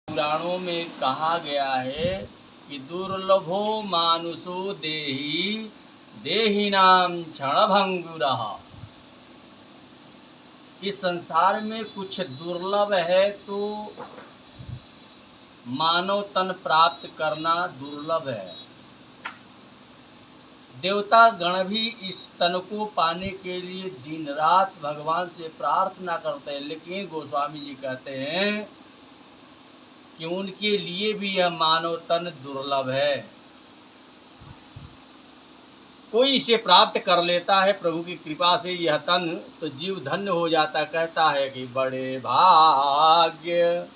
पुराणों में कहा गया है कि दुर्लभो मानुषो देही देहिनाम क्षणभंगुरः। इस संसार में कुछ दुर्लभ है तो मानव तन प्राप्त करना दुर्लभ है। देवता गण भी इस तन को पाने के लिए दिन रात भगवान से प्रार्थना करते हैं, लेकिन गोस्वामी जी कहते हैं कि उनके लिए भी यह मानव तन दुर्लभ है। कोई इसे प्राप्त कर लेता है प्रभु की कृपा से यह तन, तो जीव धन्य हो जाता। कहता है कि बड़े भाग्य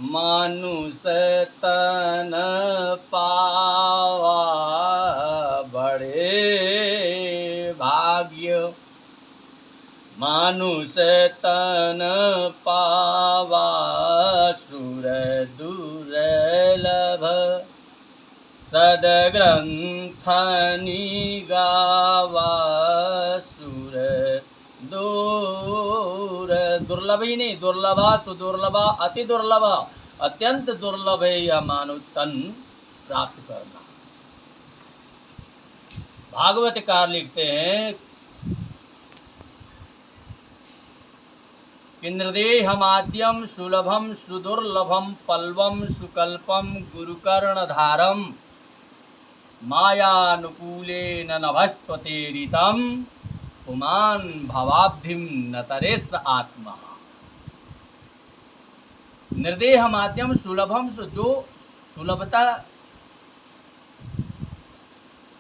मानुष तन पावा, बड़े भाग्य मानुष तन पावा, सुर दुर्लभ सदग्रंथ निगावा, सुर दुर्लभ ही नहीं, दुर्लभा सुदुर्लभा अति दुर्लभा, अत्यंत दुर्लभ है यह मानव तन प्राप्त करना। भागवतकार लिखते हैं कि नृदेहमाद्यम सुलभम सुदुर्लभम पल्वम सुकल्पम गुरुकर्णधारम मायानुकूलेन नभस्त्वतेरितम पुमान भवाब्धिम नतरेस आत्मा। निर्देह माध्यम सुलभम, जो सुलभता,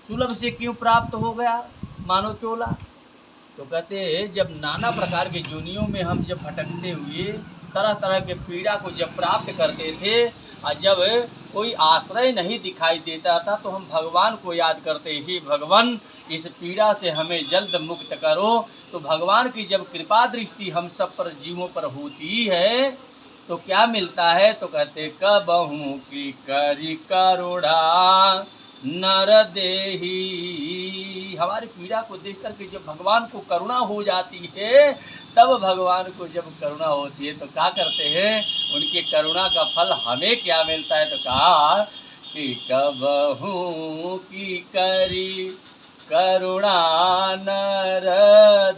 सुलभ से क्यों प्राप्त हो गया मानव चोला? तो कहते हैं जब नाना प्रकार के योनियों में हम जब भटकते हुए तरह तरह के पीड़ा को जब प्राप्त करते थे, और जब कोई आश्रय नहीं दिखाई देता था, तो हम भगवान को याद करते ही भगवान इस पीड़ा से हमें जल्द मुक्त करो। तो भगवान की जब कृपा दृष्टि हम सब पर जीवों पर होती है तो क्या मिलता है? तो कहते कबहू की करी करुणा नर देही। हमारी पीड़ा को देख करके जब भगवान को करुणा हो जाती है, तब भगवान को जब करुणा होती है तो क्या करते हैं? उनके करुणा का फल हमें क्या मिलता है? तो कहा कि कबहू की करी करुणा नर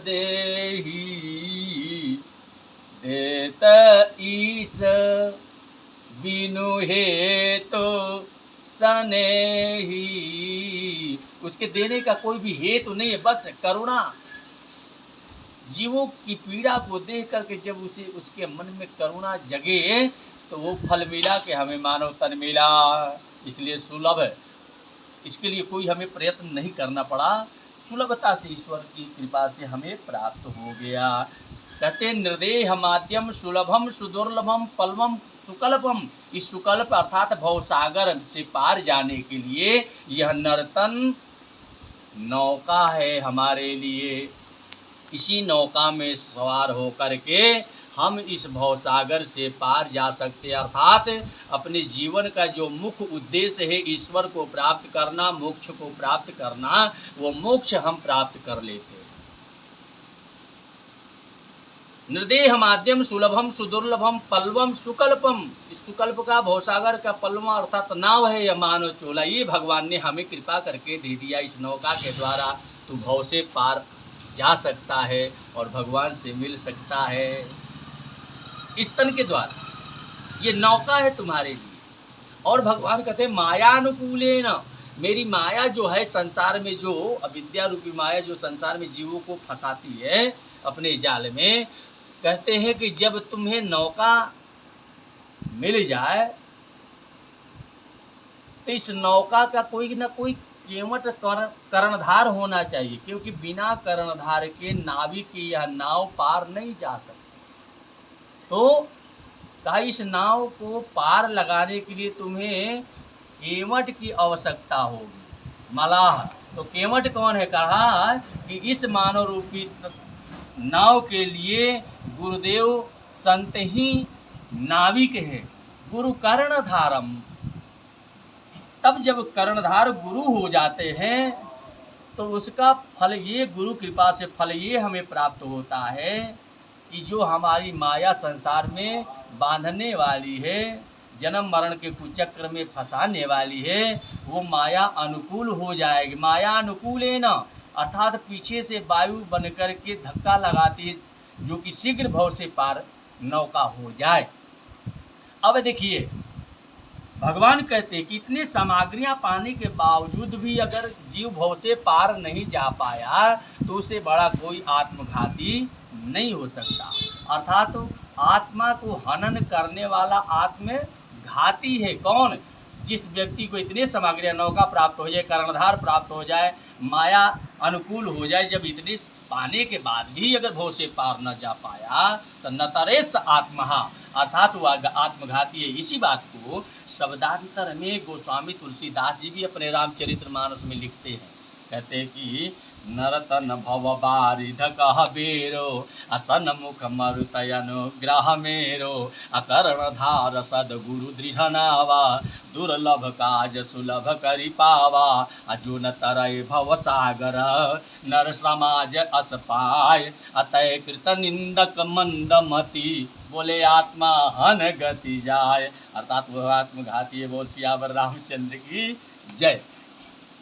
देही, देत ईस बिनु हेतु सनेही। उसके देने का कोई भी हेतु नहीं है, बस करुणा। जीवों की पीड़ा को देख करके जब उसे उसके मन में करुणा जगे तो वो फल मिला कि हमें मानव तन मिला। इसलिए सुलभ है, इसके लिए कोई हमें प्रयत्न नहीं करना पड़ा, सुलभता से ईश्वर की कृपा से हमें प्राप्त हो गया। कहते निर्देह माध्यम सुलभम सुदुर्लभम पल्वम सुकल्पम। इस सुकल्प अर्थात भवसागर से पार जाने के लिए यह नर्तन नौका है हमारे लिए। इसी नौका में सवार होकर के हम इस भवसागर से पार जा सकते हैं। अर्थात अपने जीवन का जो मुख्य उद्देश्य है ईश्वर को प्राप्त करना, मोक्ष को प्राप्त करना, वो मोक्ष हम प्राप्त कर लेते हैं। निर्देह माध्यम सुलभम सुदुर्लभम पल्वम सुकल्पम। इस सुकल्प का भवसागर का पल्वा अर्थात नाव है यह मानव चोला। ये भगवान ने हमें कृपा करके दे दिया। इस नौका के द्वारा तू भव से पार जा सकता है और भगवान से मिल सकता है। इस तन के द्वारा ये नौका है तुम्हारे लिए। और भगवान कहते हैं मायानुकूलेन, मेरी माया जो है संसार में, जो अविद्या रूपी माया जो संसार में जीवों को फंसाती है अपने जाल में, कहते हैं कि जब तुम्हें नौका मिल जाए तो इस नौका का कोई ना कोई केवट कर्णधार होना चाहिए, क्योंकि बिना कर्णधार के नाविक की यह नाव पार नहीं जा सकती। तो कहा इस नाव को पार लगाने के लिए तुम्हें केवट की आवश्यकता होगी, मलाह। तो केवट कौन है? कहा कि इस मानव रूपी नाव के लिए गुरुदेव संत ही नाविक है। गुरु कर्णधारम। तब जब कर्णधार गुरु हो जाते हैं तो उसका फल ये, गुरु कृपा से फल ये हमें प्राप्त होता है कि जो हमारी माया संसार में बांधने वाली है, जन्म मरण के कुचक्र में फंसाने वाली है, वो माया अनुकूल हो जाएगी। माया अनुकूल है ना, अर्थात पीछे से वायु बन कर के धक्का लगाती है, जो कि शीघ्र भव से पार नौका हो जाए। अब देखिए, भगवान कहते हैं कि इतनी सामग्रियां पाने के बावजूद भी अगर जीव भव से पार नहीं जा पाया तो उससे बड़ा कोई आत्मघाती नहीं हो सकता। अर्थात तो आत्मा को हनन करने वाला आत्मघाती है कौन? जिस व्यक्ति को इतने सामग्रियां, नौका प्राप्त हो जाए, कर्णधार प्राप्त हो जाए, माया अनुकूल हो जाए, जब इतने पाने के बाद भी अगर भव से पार न जा पाया तो नतरेश आत्महा, अर्थात वह आत्मघाती है। इसी बात को शब्दांतर में गोस्वामी तुलसीदास जी भी अपने रामचरितमानस में लिखते हैं। कहते हैं कि नरतन भव बारिध कह बेरो, असन मुख मरुतयन ग्रह मेरो, अकर्ण धार सदगुरु दृढ़ नावा, दुर्लभ काज सुलभ करि पावा, अजो न तरय भव सागर, नर समाज अस पाय, अतय कृत निंदक मंदमति, बोले आत्मा हन गति जाय। अर्थात वह आत्मघाती है। बोल सियावर रामचंद्र की जय।